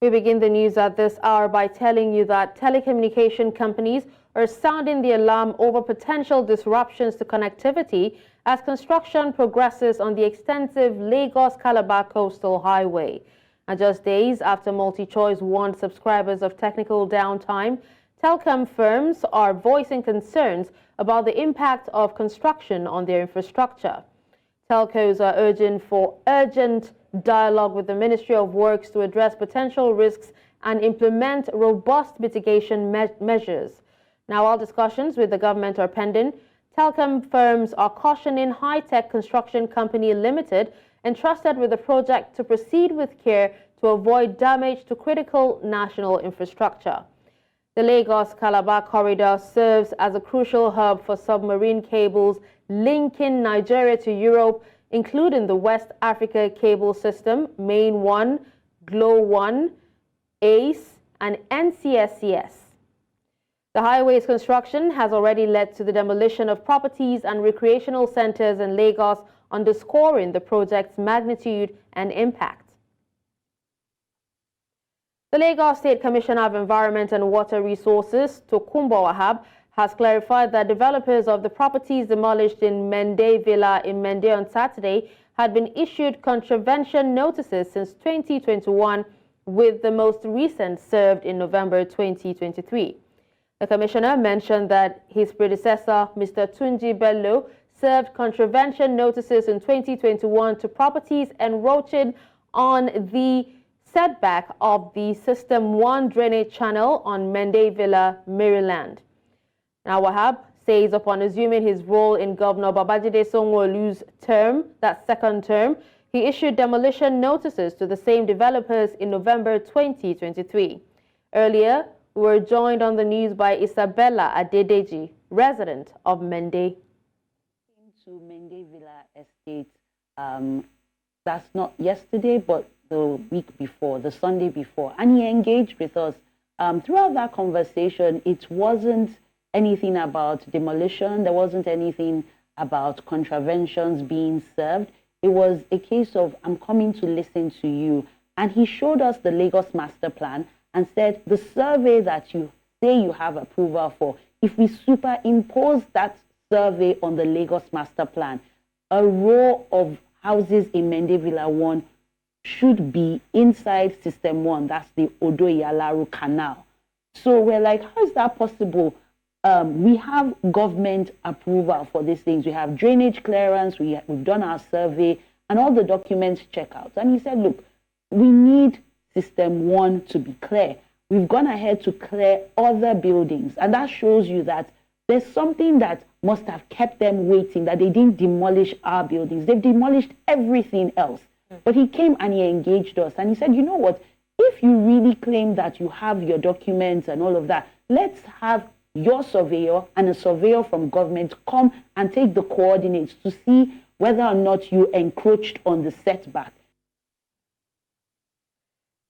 We begin the news at this hour by telling you that telecommunication companies are sounding the alarm over potential disruptions to connectivity as construction progresses on the extensive Lagos-Calabar Coastal Highway. And just days after MultiChoice warned subscribers of technical downtime, telecom firms are voicing concerns about the impact of construction on their infrastructure. Telcos are urging for urgent dialogue with the Ministry of Works to address potential risks and implement robust mitigation measures. Now, while discussions with the government are pending, telecom firms are cautioning High-Tech Construction Company Limited, entrusted with the project, to proceed with care to avoid damage to critical national infrastructure. The Lagos-Calabar corridor serves as a crucial hub for submarine cables linking Nigeria to Europe, including the West Africa Cable System, Main 1, Glow 1, ACE, and NCSCS. The highway's construction has already led to the demolition of properties and recreational centers in Lagos, underscoring the project's magnitude and impact. The Lagos State Commissioner of Environment and Water Resources, Tokunbo Wahab, has clarified that developers of the properties demolished in Mende Villa in Mende on Saturday had been issued contravention notices since 2021, with the most recent served in November 2023. The commissioner mentioned that his predecessor, Mr. Tunji Bello, served contravention notices in 2021 to properties encroaching on the setback of the System 1 drainage channel on Mende Villa, Maryland. Now, Wahab says upon assuming his role in Governor Babajide Sanwo-Olu's term, that second term, he issued demolition notices to the same developers in November 2023. Earlier, we were joined on the news by Isabella Adedeji, resident of Mende. To Mende Villa Estate, that's not yesterday, but the week before, the Sunday before, and he engaged with us. Throughout that conversation, it wasn't anything about demolition, there wasn't anything about contraventions being served. It was a case of, I'm coming to listen to you. And he showed us the Lagos Master Plan and said, the survey that you say you have approval for, if we superimpose that survey on the Lagos Master Plan, a row of houses in Mende Villa 1 should be inside System 1, that's the Odo-Iyalaru Canal. So we're like, how is that possible? We have government approval for these things. We have drainage clearance, we've done our survey, and all the documents check out. And he said, look, we need System 1 to be clear. We've gone ahead to clear other buildings, and that shows you that there's something that must have kept them waiting, that they didn't demolish our buildings. They've demolished everything else. But he came and he engaged us, and he said, you know what, if you really claim that you have your documents and all of that, let's have your surveyor and a surveyor from government come and take the coordinates to see whether or not you encroached on the setback.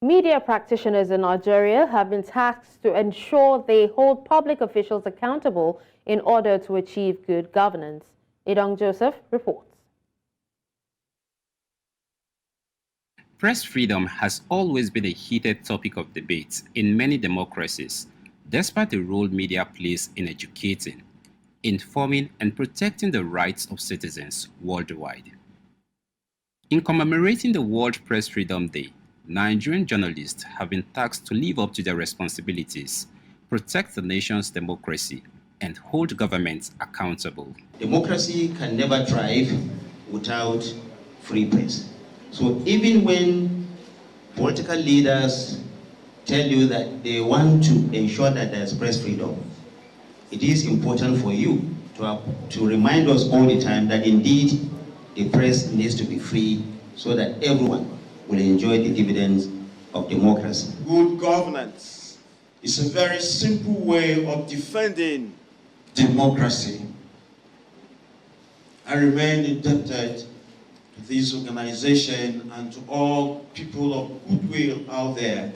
Media practitioners in Nigeria have been tasked to ensure they hold public officials accountable in order to achieve good governance. Idong Joseph reports. Press freedom has always been a heated topic of debate in many democracies, despite the role media plays in educating, informing, and protecting the rights of citizens worldwide. In commemorating the World Press Freedom Day, Nigerian journalists have been tasked to live up to their responsibilities, protect the nation's democracy, and hold governments accountable. Democracy can never thrive without free press. So even when political leaders tell you that they want to ensure that there's press freedom, it is important for you to remind us all the time that indeed the press needs to be free so that everyone will enjoy the dividends of democracy. Good governance is a very simple way of defending democracy. I remain indebted to this organization and to all people of goodwill out there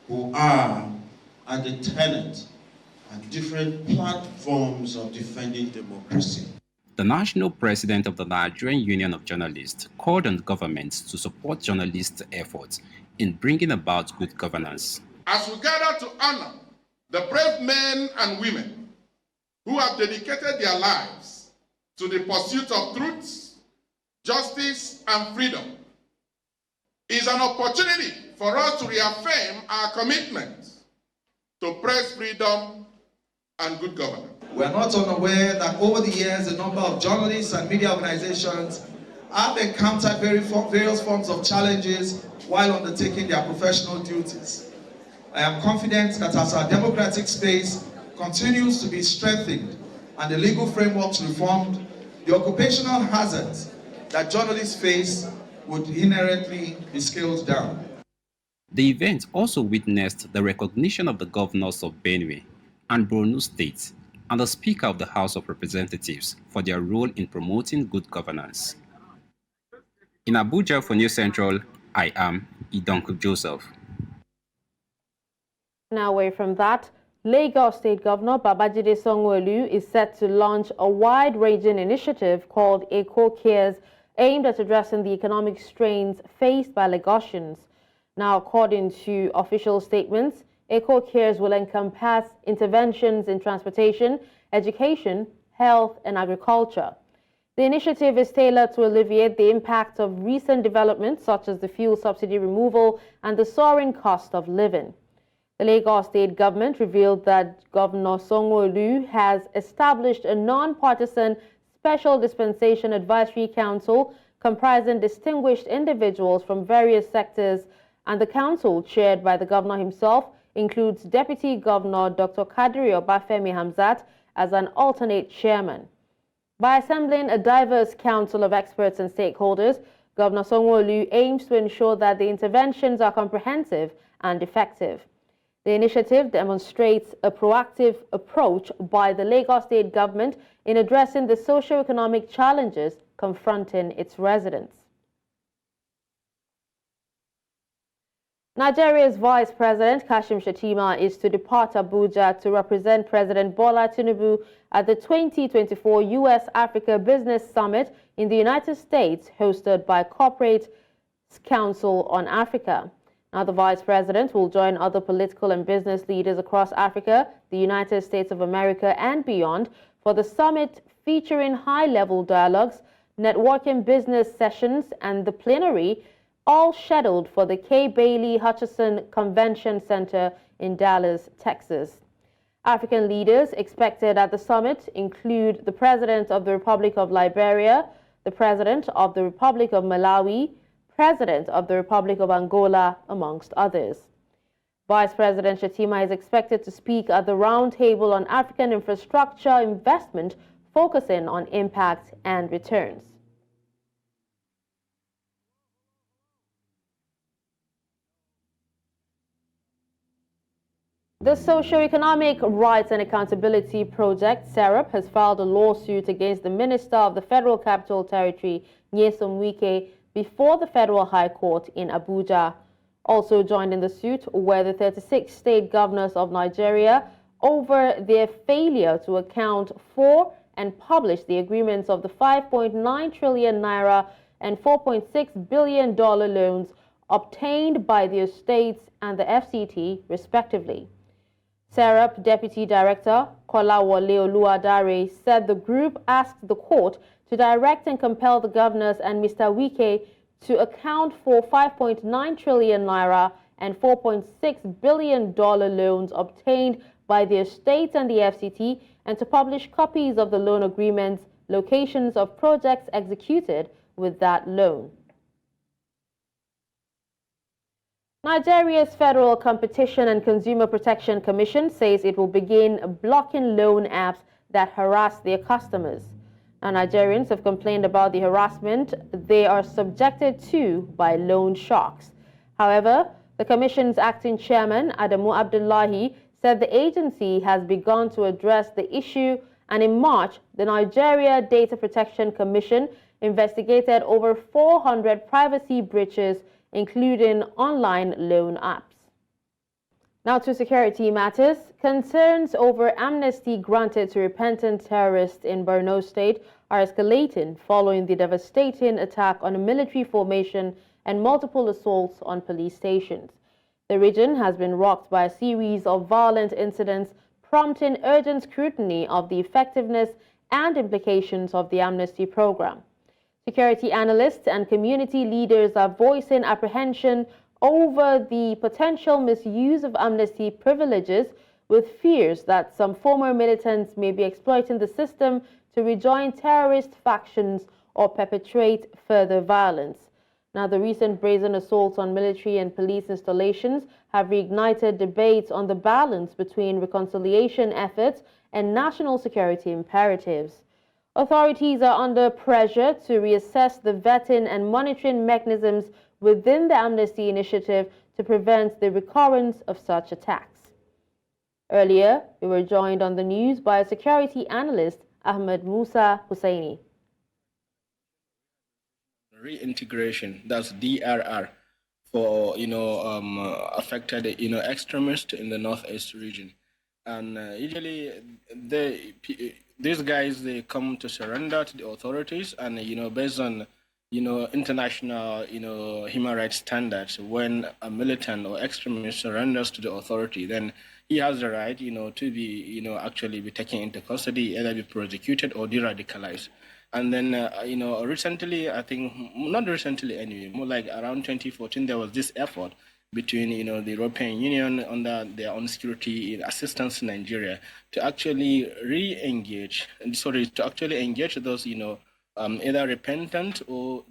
who are at the tenet and different platforms of defending democracy. The national president of the Nigerian Union of Journalists called on governments to support journalists' efforts in bringing about good governance. As we gather to honor the brave men and women who have dedicated their lives to the pursuit of truth, justice, and freedom, is an opportunity for us to reaffirm our commitment to press freedom and good governance. We are not unaware that over the years, a number of journalists and media organizations have encountered various forms of challenges while undertaking their professional duties. I am confident that as our democratic space continues to be strengthened and the legal frameworks reformed, the occupational hazards that journalists face would inherently be scaled down. The event also witnessed the recognition of the governors of Benue and Borno State and the Speaker of the House of Representatives for their role in promoting good governance. In Abuja for News Central, I am Idonku Joseph. Now away from that, Lagos State Governor Babajide Sanwo-Olu is set to launch a wide-ranging initiative called Eko Cares, aimed at addressing the economic strains faced by Lagosians. Now, according to official statements, Eko Cares will encompass interventions in transportation, education, health, and agriculture. The initiative is tailored to alleviate the impact of recent developments such as the fuel subsidy removal and the soaring cost of living. The Lagos State government revealed that Governor Sanwo-Olu has established a non-partisan Special Dispensation Advisory Council comprising distinguished individuals from various sectors, and the council, chaired by the governor himself, includes Deputy Governor Dr. Kadiri Obafemi Hamzat as an alternate chairman. By assembling a diverse council of experts and stakeholders, Governor Sanwo-Olu aims to ensure that the interventions are comprehensive and effective. The initiative demonstrates a proactive approach by the Lagos State government in addressing the socio-economic challenges confronting its residents. Nigeria's Vice President Kashim Shettima is to depart Abuja to represent President Bola Tinubu at the 2024 U.S.-Africa Business Summit in the United States, hosted by Corporate Council on Africa. Now, the Vice President will join other political and business leaders across Africa, the United States of America, and beyond for the summit, featuring high-level dialogues, networking business sessions, and the plenary, all scheduled for the K. Bailey Hutchison Convention Center in Dallas, Texas. African leaders expected at the summit include the President of the Republic of Liberia, the President of the Republic of Malawi, President of the Republic of Angola, amongst others. Vice President Shettima is expected to speak at the Roundtable on African Infrastructure Investment, focusing on impact and returns. The Socio-Economic Rights and Accountability Project, SERAP, has filed a lawsuit against the Minister of the Federal Capital Territory, Nyesom Wike, before the Federal High Court in Abuja. Also joined in the suit were the 36 state governors of Nigeria over their failure to account for and publish the agreements of the 5.9 trillion naira and $4.6 billion loans obtained by the estates and the FCT, respectively. SERAP Deputy Director Kolawole Oluwadare said the group asked the court to direct and compel the governors and Mr. Wike to account for 5.9 trillion naira and $4.6 billion loans obtained by the estates and the FCT, and to publish copies of the loan agreements, locations of projects executed with that loan. Nigeria's Federal Competition and Consumer Protection Commission says it will begin blocking loan apps that harass their customers. Now, Nigerians have complained about the harassment they are subjected to by loan sharks. However, the Commission's acting chairman, Adamu Abdullahi, said the agency has begun to address the issue, and in March, the Nigeria Data Protection Commission investigated over 400 privacy breaches, including online loan apps. Now to security matters. Concerns over amnesty granted to repentant terrorists in Borno State are escalating following the devastating attack on a military formation and multiple assaults on police stations. The region has been rocked by a series of violent incidents, prompting urgent scrutiny of the effectiveness and implications of the amnesty program. Security analysts and community leaders are voicing apprehension over the potential misuse of amnesty privileges, with fears that some former militants may be exploiting the system to rejoin terrorist factions or perpetrate further violence. Now, the recent brazen assaults on military and police installations have reignited debates on the balance between reconciliation efforts and national security imperatives. Authorities are under pressure to reassess the vetting and monitoring mechanisms within the amnesty initiative to prevent the recurrence of such attacks. Earlier, we were joined on the news by security analyst Ahmed Musa Hussaini. Reintegration, that's DRR, for affected extremists in the northeast region, and usually these guys, they come to surrender to the authorities, and based on international human rights standards, when a militant or extremist surrenders to the authority, then he has the right to be actually be taken into custody, either be prosecuted or de-radicalized. And then recently, I think not recently anyway, more like around 2014, there was this effort between the European Union under their own security assistance in Nigeria to actually engage those either repentant or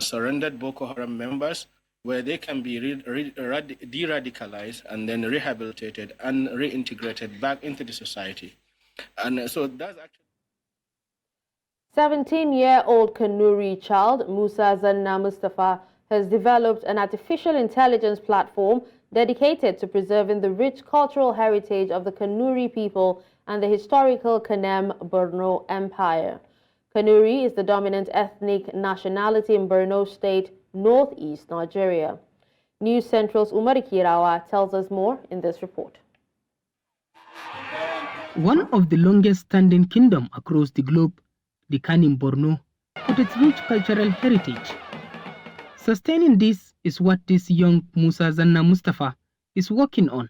surrendered Boko Haram members, where they can be de-radicalized and then rehabilitated and reintegrated back into the society. And so that's actually 17-year-old Kanuri child Musa Zanna Mustafa has developed an artificial intelligence platform dedicated to preserving the rich cultural heritage of the Kanuri people and the historical Kanem Borno Empire. Kanuri is the dominant ethnic nationality in Borno State, northeast Nigeria. News Central's Umar Kirawa tells us more in this report. One of the longest standing kingdoms across the globe, the Kanem Borno, with its rich cultural heritage. Sustaining this is what this young Musa Zanna Mustafa is working on.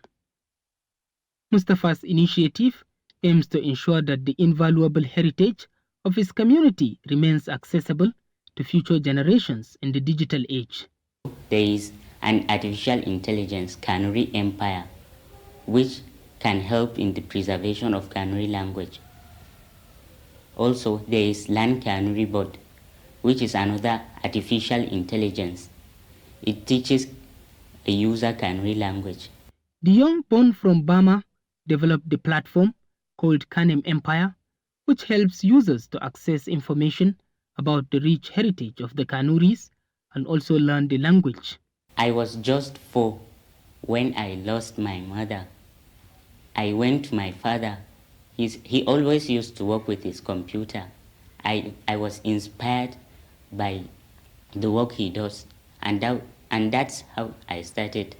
Mustafa's initiative aims to ensure that the invaluable heritage of his community remains accessible to future generations in the digital age. There is an artificial intelligence Kanuri Empire, which can help in the preservation of Kanuri language. Also, there is Land Kanuri Bot, which is another artificial intelligence. It teaches a user Kanuri language. The young born from Burma developed the platform called Kanem Empire, which helps users to access information about the rich heritage of the Kanuris and also learn the language. I was just 4 when I lost my mother. I went to my father. He always used to work with his computer. I was inspired by the work he does, and that's how I started.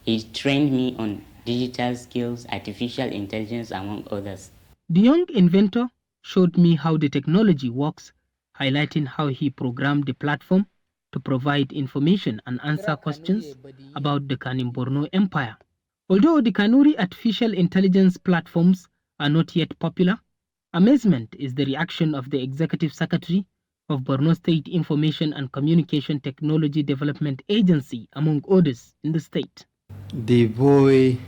He trained me on digital skills, artificial intelligence, among others. The young inventor showed me how the technology works, highlighting how he programmed the platform to provide information and answer questions about the Kanem Borno Empire. Although the Kanuri artificial intelligence platforms are not yet popular, amazement is the reaction of the Executive Secretary of Borno State Information and Communication Technology Development Agency, among others, in the state. The boy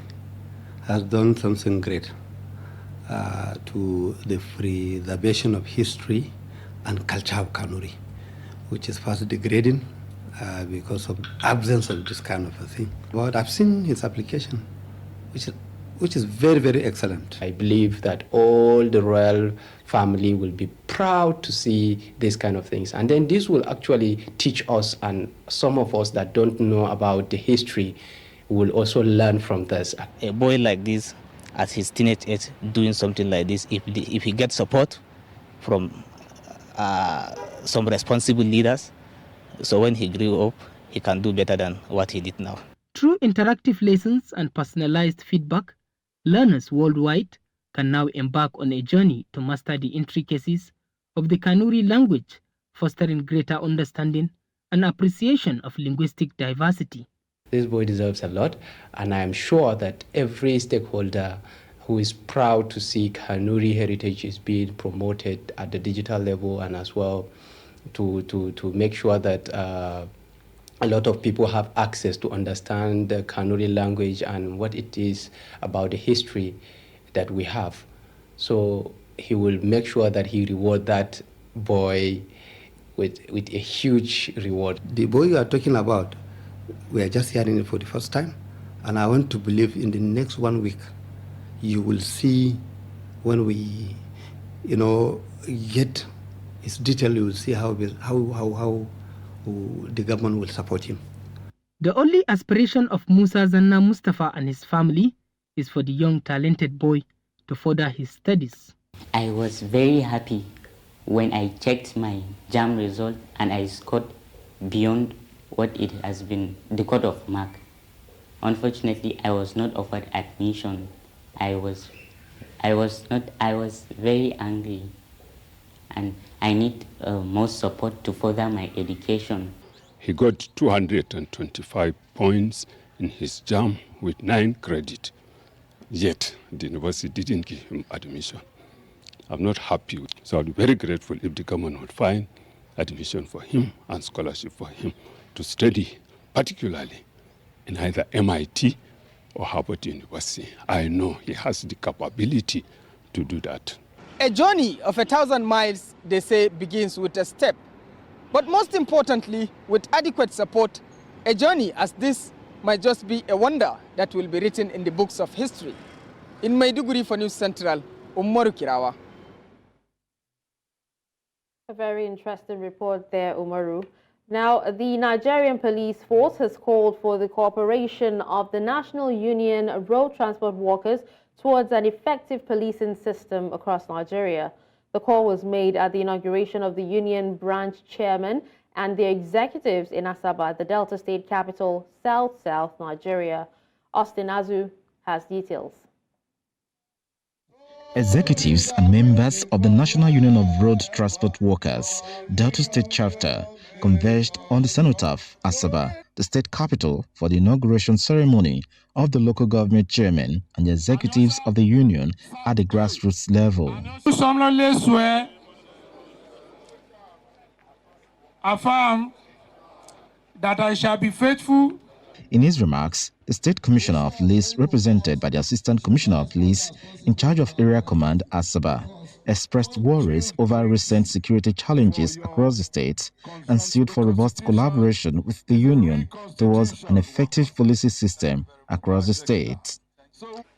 has done something great to the preservation of history and culture of Kanuri, which is fast degrading because of absence of this kind of a thing. But I've seen his application, which is very, very excellent. I believe that all the royal family will be proud to see these kind of things. And then this will actually teach us, and some of us that don't know about the history will also learn from this. A boy like this, at his teenage age, doing something like this, if he gets support from some responsible leaders, so when he grew up, he can do better than what he did now. Through interactive lessons and personalized feedback, learners worldwide can now embark on a journey to master the intricacies of the Kanuri language, fostering greater understanding and appreciation of linguistic diversity. This boy deserves a lot, and I am sure that every stakeholder who is proud to see Kanuri heritage is being promoted at the digital level, and as well to make sure that a lot of people have access to understand the Kanuri language and what it is about the history that we have. So he will make sure that he reward that boy with a huge reward. The boy you are talking about, we are just hearing it for the first time, and I want to believe in the next 1 week you will see, when we get his detail, you will see how the government will support him. The only aspiration of Musa Zanna Mustafa and his family is for the young talented boy to further his studies. I was very happy when I checked my JAM result and I scored beyond what it has been the cut-off mark. Unfortunately, I was not offered admission. I was very angry, and I need more support to further my education. He got 225 points in his JAM with 9 credit. Yet the university didn't give him admission. I'm not happy, so I'd be very grateful if the government would find admission for him and scholarship for him to study, particularly in either MIT or Harvard University. I know he has the capability to do that. A journey of 1,000 miles, they say, begins with a step. But most importantly, with adequate support, a journey as this might just be a wonder that will be written in the books of history. In Maiduguri for News Central, Umaru Kirawa. A very interesting report there, Umaru. Now, the Nigerian Police Force has called for the cooperation of the National Union of Road Transport Workers towards an effective policing system across Nigeria. The call was made at the inauguration of the union branch chairman and their executives in Asaba, the Delta State capital, South Nigeria. Austin Azu has details. Executives and members of the National Union of Road Transport Workers, Delta State Chapter, converged on the cenotaph, Asaba, the state capital, for the inauguration ceremony of the local government chairman and the executives of the union at the grassroots level. I solemnly swear, affirm that I shall be faithful. In his remarks, the State Commissioner of Police, represented by the Assistant Commissioner of Police in charge of Area Command, Asaba, expressed worries over recent security challenges across the state and sued for robust collaboration with the union towards an effective policy system across the state.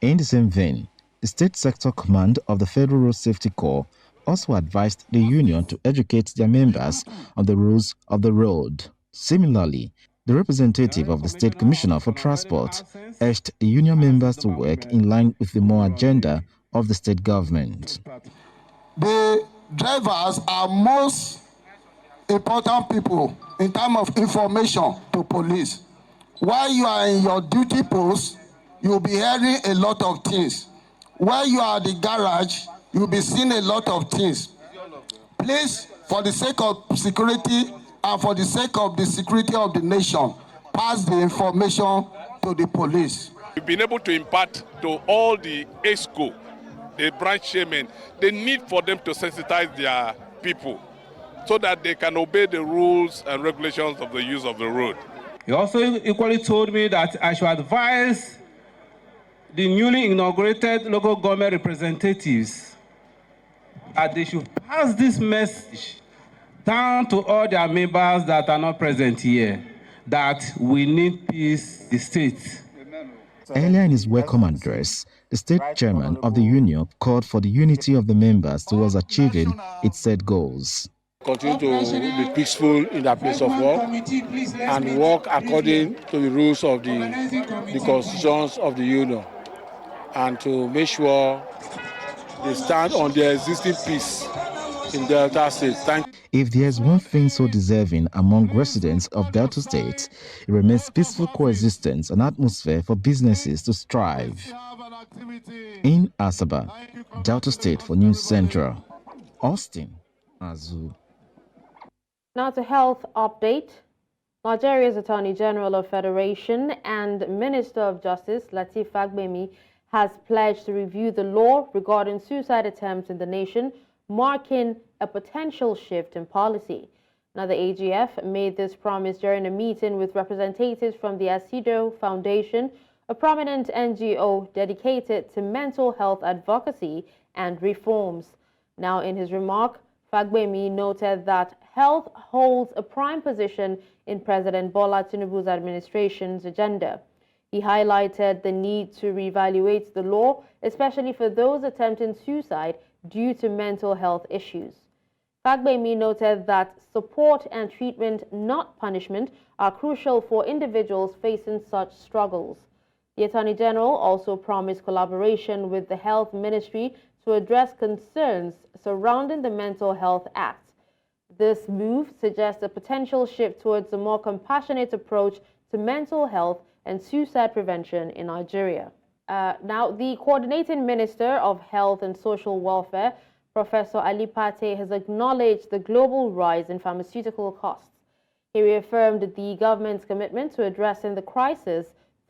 In the same vein, the State Sector Command of the Federal Road Safety Corps also advised the union to educate their members on the rules of the road. Similarly, the representative of the State Commissioner for Transport urged the union members to work in line with the more agenda of the state government. The drivers are most important people in terms of information to police. While you are in your duty post, you'll be hearing a lot of things. While you are at the garage, you'll be seeing a lot of things. Please, for the sake of security and for the sake of the security of the nation, pass the information to the police. We've been able to impart to all the ESCO, the branch chairmen, the need for them to sensitize their people so that they can obey the rules and regulations of the use of the road. He also equally told me that I should advise the newly inaugurated local government representatives that they should pass this message down to all their members that are not present here, that we need peace in the state. Earlier in his welcome address, the state chairman of the union called for the unity of the members towards achieving its set goals. Continue to be peaceful in their place of work and work according to the rules of the constitutions of the union, and to make sure they stand on their existing peace in Delta State. If there is one thing so deserving among residents of Delta State, it remains peaceful coexistence and atmosphere for businesses to strive. In Asaba, Delta State for News Central, Austin Azu. Now to health update. Nigeria's Attorney General of Federation and Minister of Justice, Lateef Fagbemi, has pledged to review the law regarding suicide attempts in the nation, marking a potential shift in policy. Now, the AGF made this promise during a meeting with representatives from the Asido Foundation, a prominent NGO dedicated to mental health advocacy and reforms. Now, in his remark, Fagbemi noted that health holds a prime position in President Bola Tinubu's administration's agenda. He highlighted the need to reevaluate the law, especially for those attempting suicide due to mental health issues. Fagbemi noted that support and treatment, not punishment, are crucial for individuals facing such struggles. The Attorney General also promised collaboration with the Health Ministry to address concerns surrounding the Mental Health Act. This move suggests a potential shift towards a more compassionate approach to mental health and suicide prevention in Nigeria. Now, the Coordinating Minister of Health and Social Welfare, Professor Ali Pate, has acknowledged the global rise in pharmaceutical costs. He reaffirmed the government's commitment to addressing the crisis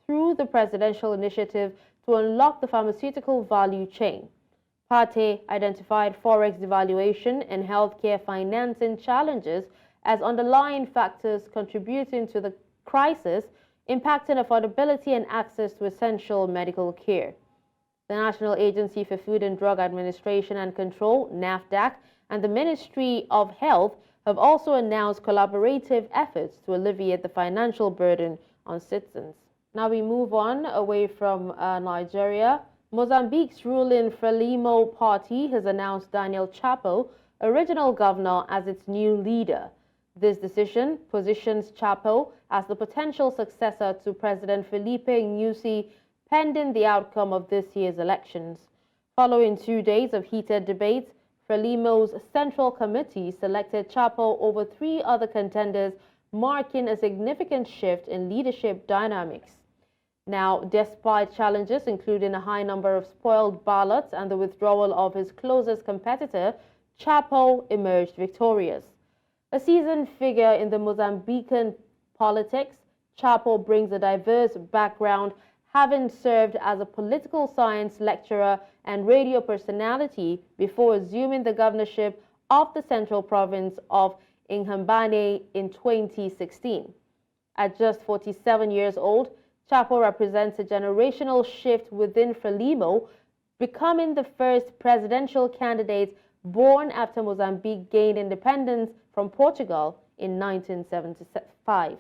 through the presidential initiative to unlock the pharmaceutical value chain. Pate identified forex devaluation and healthcare financing challenges as underlying factors contributing to the crisis, impacting affordability and access to essential medical care. The National Agency for Food and Drug Administration and Control, NAFDAC, and the Ministry of Health have also announced collaborative efforts to alleviate the financial burden on citizens. Now we move on away from Nigeria. Mozambique's ruling Frelimo party has announced Daniel Chapo, original governor, as its new leader. This decision positions Chapo as the potential successor to President Felipe Nyusi, pending the outcome of this year's elections. Following 2 days of heated debates, Frelimo's Central Committee selected Chapo over 3 other contenders, marking a significant shift in leadership dynamics. Now, despite challenges including a high number of spoiled ballots and the withdrawal of his closest competitor, Chapo emerged victorious. A seasoned figure in the Mozambican politics, Chapo brings a diverse background, having served as a political science lecturer and radio personality before assuming the governorship of the central province of Inhambane in 2016. At just 47 years old, Chapo represents a generational shift within Frelimo, becoming the first presidential candidate born after Mozambique gained independence from Portugal in 1975.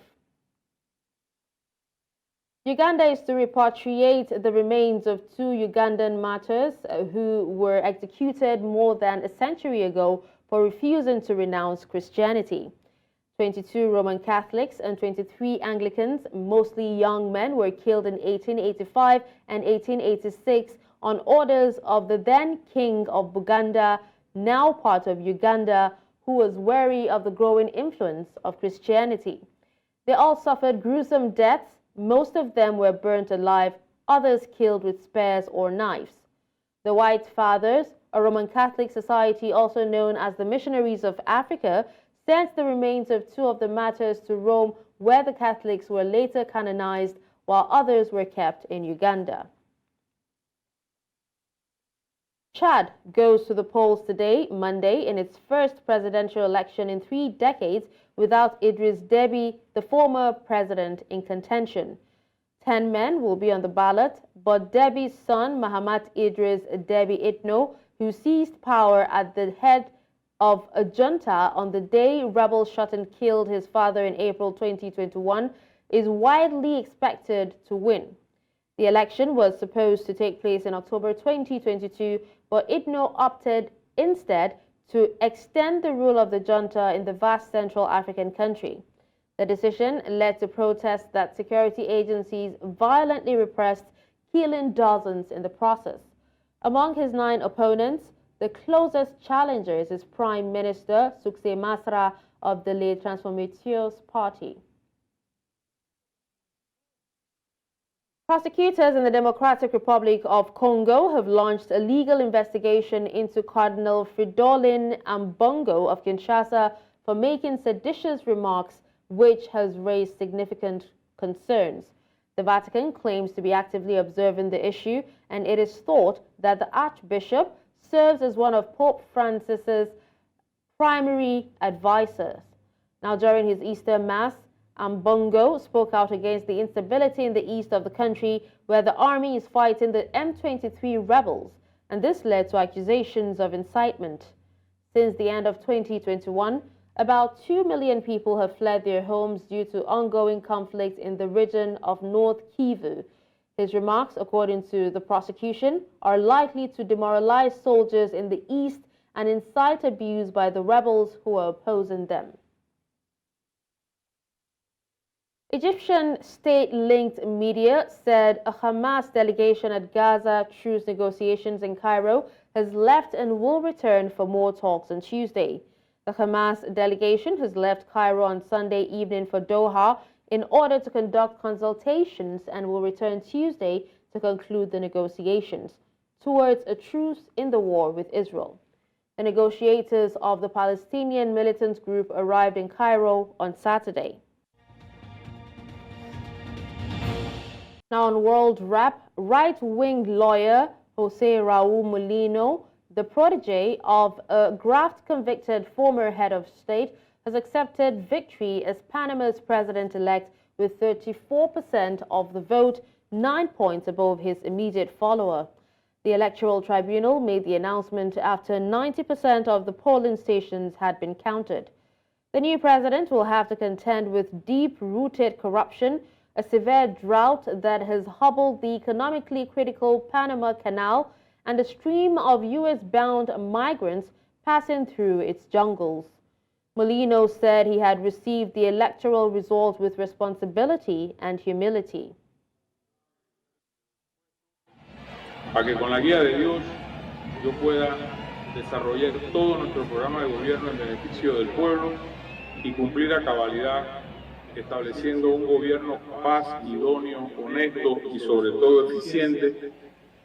Uganda is to repatriate the remains of 2 Ugandan martyrs who were executed more than a century ago for refusing to renounce Christianity. 22 Roman Catholics and 23 Anglicans, mostly young men, were killed in 1885 and 1886 on orders of the then King of Buganda, now part of Uganda, who was wary of the growing influence of Christianity. They all suffered gruesome deaths. Most of them were burnt alive, others killed with spears or knives. The White Fathers, a Roman Catholic society also known as the Missionaries of Africa, sent the remains of 2 of the martyrs to Rome, where the Catholics were later canonized, while others were kept in Uganda. Chad goes to the polls today, Monday, in its first presidential election in 3 decades without Idris Deby, the former president, in contention. 10 men will be on the ballot, but Deby's son, Mahamat Idris Deby Itno, who seized power at the head of a junta on the day rebels shot and killed his father in April 2021, is widely expected to win. The election was supposed to take place in October 2022, but Itno opted instead to extend the rule of the junta in the vast Central African country. The decision led to protests that security agencies violently repressed, killing dozens in the process. Among his 9 opponents, the closest challenger is his Prime Minister, Sukse Masra, of the Les Transformateurs Party. Prosecutors in the Democratic Republic of Congo have launched a legal investigation into Cardinal Fridolin Ambongo of Kinshasa for making seditious remarks which has raised significant concerns. The Vatican claims to be actively observing the issue, and it is thought that the Archbishop serves as one of Pope Francis's primary advisors. Now, during his Easter Mass, Ambongo spoke out against the instability in the east of the country, where the army is fighting the M23 rebels, and this led to accusations of incitement. Since the end of 2021, about 2 million people have fled their homes due to ongoing conflict in the region of North Kivu. His remarks, according to the prosecution, are likely to demoralize soldiers in the east and incite abuse by the rebels who are opposing them. Egyptian state-linked media said a Hamas delegation at Gaza truce negotiations in Cairo has left and will return for more talks on Tuesday. The Hamas delegation has left Cairo on Sunday evening for Doha in order to conduct consultations and will return Tuesday to conclude the negotiations towards a truce in the war with Israel. The negotiators of the Palestinian militant group arrived in Cairo on Saturday. Now on World Rap, right-wing lawyer Jose Raul Molino, the protege of a graft-convicted former head of state, has accepted victory as Panama's president-elect with 34% of the vote, 9 points above his immediate follower. The Electoral Tribunal made the announcement after 90% of the polling stations had been counted. The new president will have to contend with deep-rooted corruption, a severe drought that has hobbled the economically critical Panama Canal, and a stream of U.S.-bound migrants passing through its jungles. Molino said he had received the electoral result with responsibility and humility. Para que con la guía de Dios yo pueda desarrollar todo nuestro programa de gobierno en beneficio del pueblo y cumplir a cabalidad, estableciendo un gobierno capaz, idóneo, honesto y sobre todo eficiente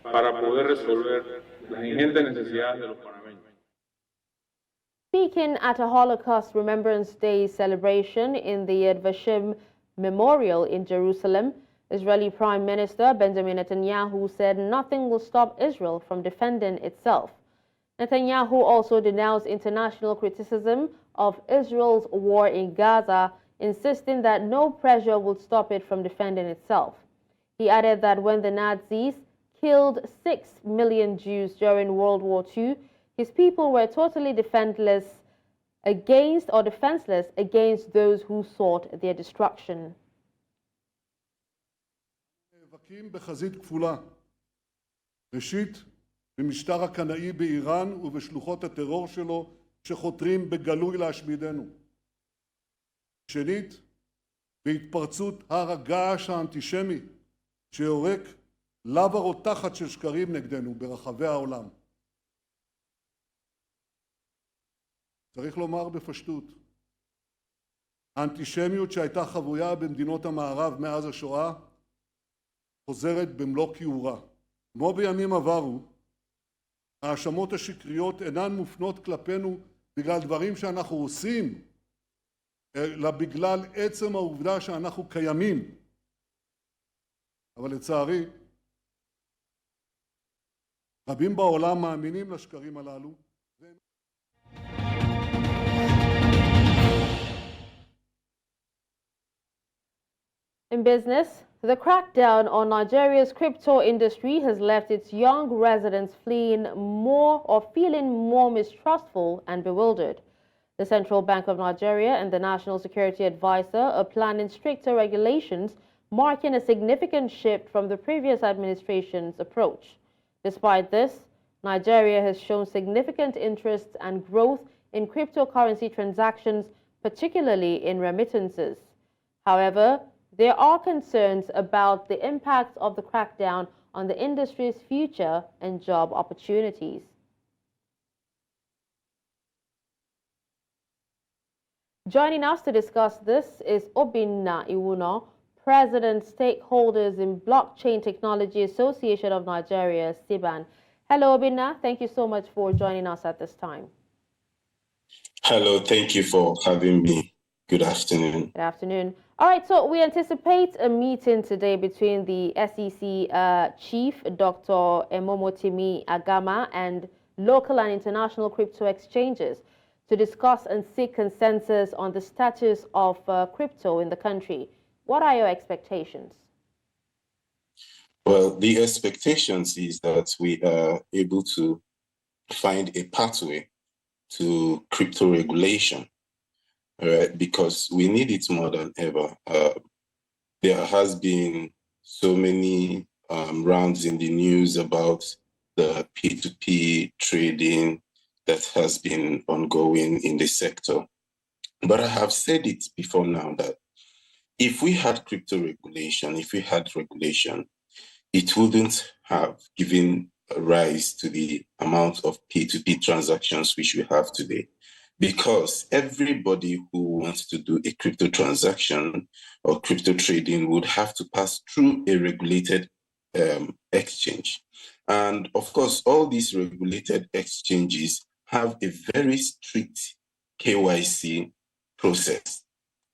para poder resolver las ingentes necesidades de los panameños. Speaking at a Holocaust Remembrance Day celebration in the Yad Vashem Memorial in Jerusalem, Israeli Prime Minister Benjamin Netanyahu said nothing will stop Israel from defending itself. Netanyahu also denounced international criticism of Israel's war in Gaza, insisting that no pressure would stop it from defending itself. He added that when the Nazis killed 6 million Jews during World War II, his people were totally defenseless against those who sought their destruction. נאבקים בחזית כפולה. ראשית, במשטר הקנאי באיראן ובשלוחות הטרור שלו שחותרים בגלוי להשמידנו. שנית, בהתפרצות הר הגעש האנטישמי שיורק לבה רותחת של שקרים נגדנו ברחבי העולם. צריך לומר בפשטות, האנטישמיות שהייתה חבויה במדינות המערב מאז השואה חוזרת במלוא כיעורה. כמו בימים עברו, ההאשמות השקריות אינן מופנות כלפינו בגלל דברים שאנחנו עושים, אלא בגלל עצם העובדה שאנחנו קיימים. אבל לצערי, רבים בעולם מאמינים לשקרים הללו. In business, the crackdown on Nigeria's crypto industry has left its young residents feeling more mistrustful and bewildered. The Central Bank of Nigeria and the National Security Advisor are planning stricter regulations, marking a significant shift from the previous administration's approach. Despite this, Nigeria has shown significant interest and growth in cryptocurrency transactions, particularly in remittances. However, there are concerns about the impact of the crackdown on the industry's future and job opportunities. Joining us to discuss this is Obinna Iwuno, President, Stakeholders in Blockchain Technology Association of Nigeria, SIBAN. Hello, Obinna. Thank you so much for joining us at this time. Hello, thank you for having me. Good afternoon. Good afternoon. All right, so we anticipate a meeting today between the SEC chief, Dr. Emomotimi Agama, and local and international crypto exchanges to discuss and seek consensus on the status of crypto in the country. What are your expectations? Well, the expectations is that we are able to find a pathway to crypto regulation, right? Because we need it more than ever. There has been so many rounds in the news about the P2P trading that has been ongoing in the sector. But I have said it before now that if we had crypto regulation, if we had regulation, it wouldn't have given rise to the amount of P2P transactions which we have today. Because everybody who wants to do a crypto transaction or crypto trading would have to pass through a regulated exchange. And of course, all these regulated exchanges have a very strict KYC process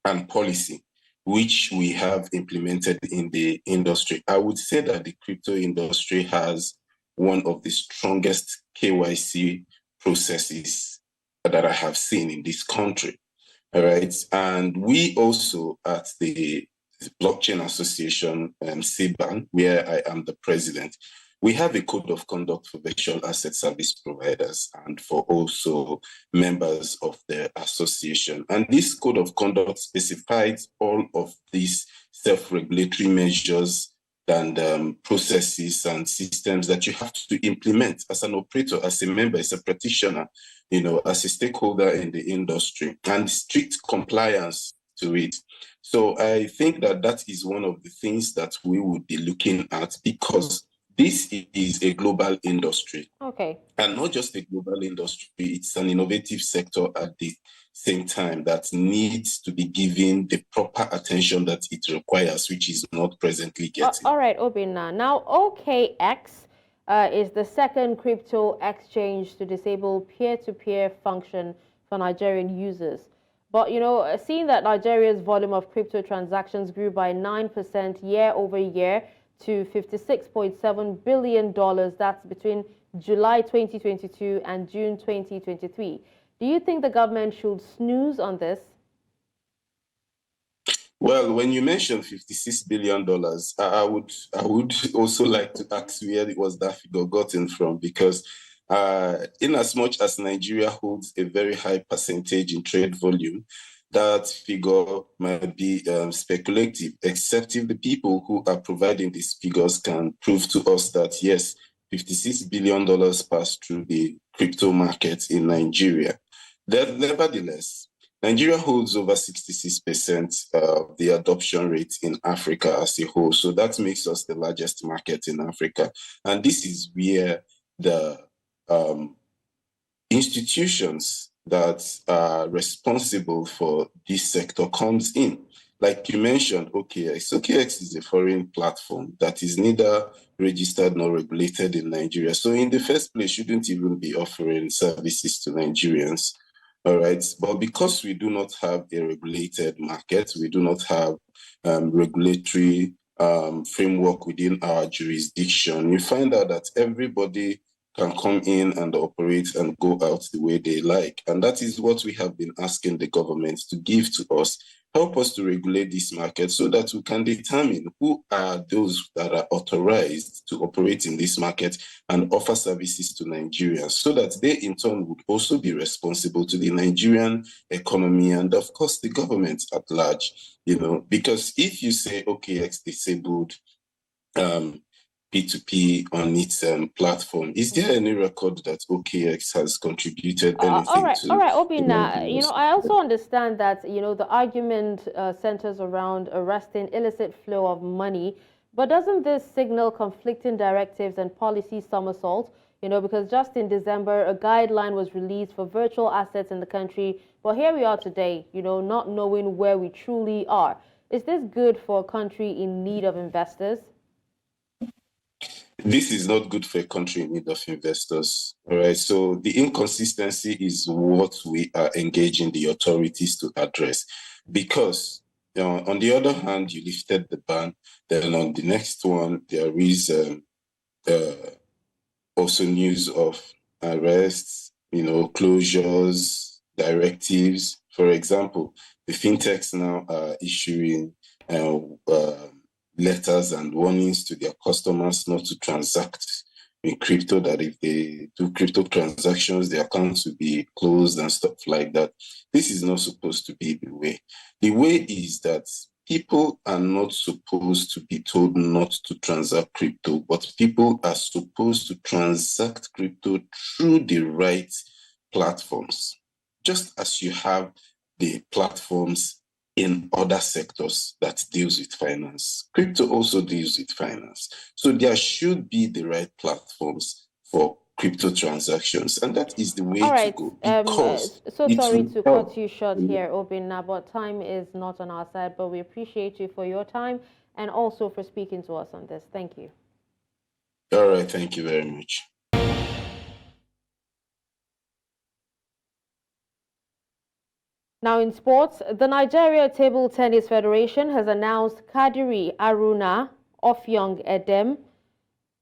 and policy, which we have implemented in the industry. I would say that the crypto industry has one of the strongest KYC processes that I have seen in this country. All right. And we also at the Blockchain Association, CBAN, where I am the president, we have a code of conduct for virtual asset service providers and for also members of the association. And this code of conduct specifies all of these self-regulatory measures and processes and systems that you have to implement as an operator, as a member, as a practitioner, you know, as a stakeholder in the industry, and strict compliance to it. So I think that that is one of the things that we would be looking at, because this is a global industry. Okay. And not just a global industry, it's an innovative sector at the same time that needs to be given the proper attention that it requires, which is not presently getting. All right, Obinna. Now, OKX is the second crypto exchange to disable peer-to-peer function for Nigerian users. But, you know, seeing that Nigeria's volume of crypto transactions grew by 9% year over year to $56.7 billion, that's between July 2022 and June 2023. Do you think the government should snooze on this? Well, when you mention $56 billion, I would also like to ask where was that figure gotten from, because in as much as Nigeria holds a very high percentage in trade volume, that figure might be speculative, except if the people who are providing these figures can prove to us that, yes, $56 billion passed through the crypto market in Nigeria. Nevertheless, Nigeria holds over 66% of the adoption rate in Africa as a whole. So that makes us the largest market in Africa. And this is where the institutions that are responsible for this sector comes in. Like you mentioned, OKX. OKX is a foreign platform that is neither registered nor regulated in Nigeria. So in the first place, shouldn't even be offering services to Nigerians. All right. But because we do not have a regulated market, we do not have regulatory framework within our jurisdiction, you find out that everybody can come in and operate and go out the way they like. And that is what we have been asking the government to give to us. Help us to regulate this market so that we can determine who are those that are authorized to operate in this market and offer services to Nigerians, so that they in turn would also be responsible to the Nigerian economy and of course the government at large, you know, because if you say OKX disabled P2P on its platform, is there any record that OKX has contributed anything all right, to? Obinna, you know, I also understand that, you know, the argument centers around arresting illicit flow of money, but doesn't this signal conflicting directives and policy somersaults? You know, because just in December, a guideline was released for virtual assets in the country, but here we are today, you know, not knowing where we truly are. Is this good for a country in need of investors? This is not good for a country in need of investors. All right. So the inconsistency is what we are engaging the authorities to address. Because on the other hand, you lifted the ban. Then on the next one, there is also news of arrests, closures, directives. For example, the fintechs now are issuing letters and warnings to their customers not to transact in crypto, that if they do crypto transactions, their accounts will be closed and stuff like that. This is not supposed to be the way. The way is that people are not supposed to be told not to transact crypto, but people are supposed to transact crypto through the right platforms, just as you have the platforms in other sectors that deals with finance. Crypto also deals with finance. So there should be the right platforms for crypto transactions, and that is the way to go. Because so sorry to cut you short here, Obinna, but time is not on our side, but we appreciate you for your time and also for speaking to us on this. Thank you. All right, thank you very much. Now in sports, the Nigeria Table Tennis Federation has announced Kadiri Aruna, Ofyong Edem,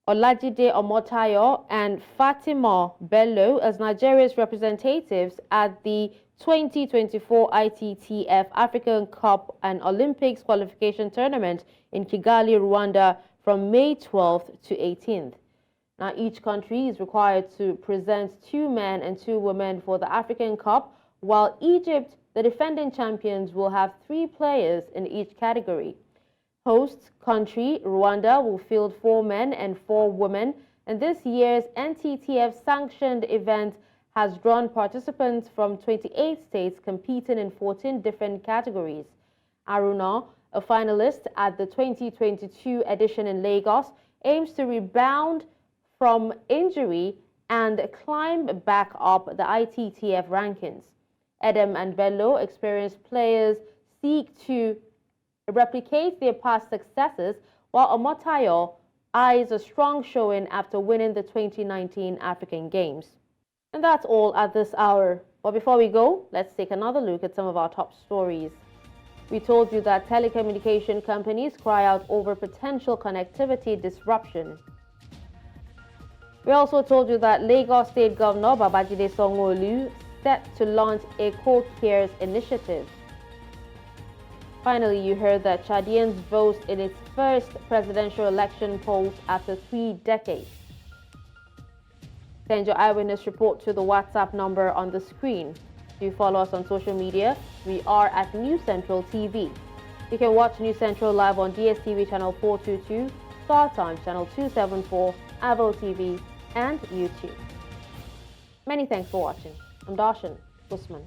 Olajide Omotayo, and Fatima Bello as Nigeria's representatives at the 2024 ITTF African Cup and Olympics qualification tournament in Kigali, Rwanda from May 12th to 18th. Now each country is required to present 2 men and 2 women for the African Cup, while Egypt, the defending champions, will have 3 players in each category. Host country, Rwanda, will field 4 men and 4 women, and this year's NTTF-sanctioned event has drawn participants from 28 states competing in 14 different categories. Aruna, a finalist at the 2022 edition in Lagos, aims to rebound from injury and climb back up the ITTF rankings. Edem and Bello, experienced players, seek to replicate their past successes, while Omotayo eyes a strong showing after winning the 2019 African Games. And that's all at this hour. But before we go, let's take another look at some of our top stories. We told you that telecommunication companies cry out over potential connectivity disruption. We also told you that Lagos State Governor Babajide Sanwo-Olu set to launch Eko Cares initiative. Finally, you heard that Chadians vote in its first presidential election polls after 3 decades. Send your eyewitness report to the WhatsApp number on the screen. Do follow us on social media. We are at News Central TV. You can watch News Central live on DSTV channel 422, StarTimes channel 274, Avo TV, and YouTube. Many thanks for watching. I'm Darshan Usman.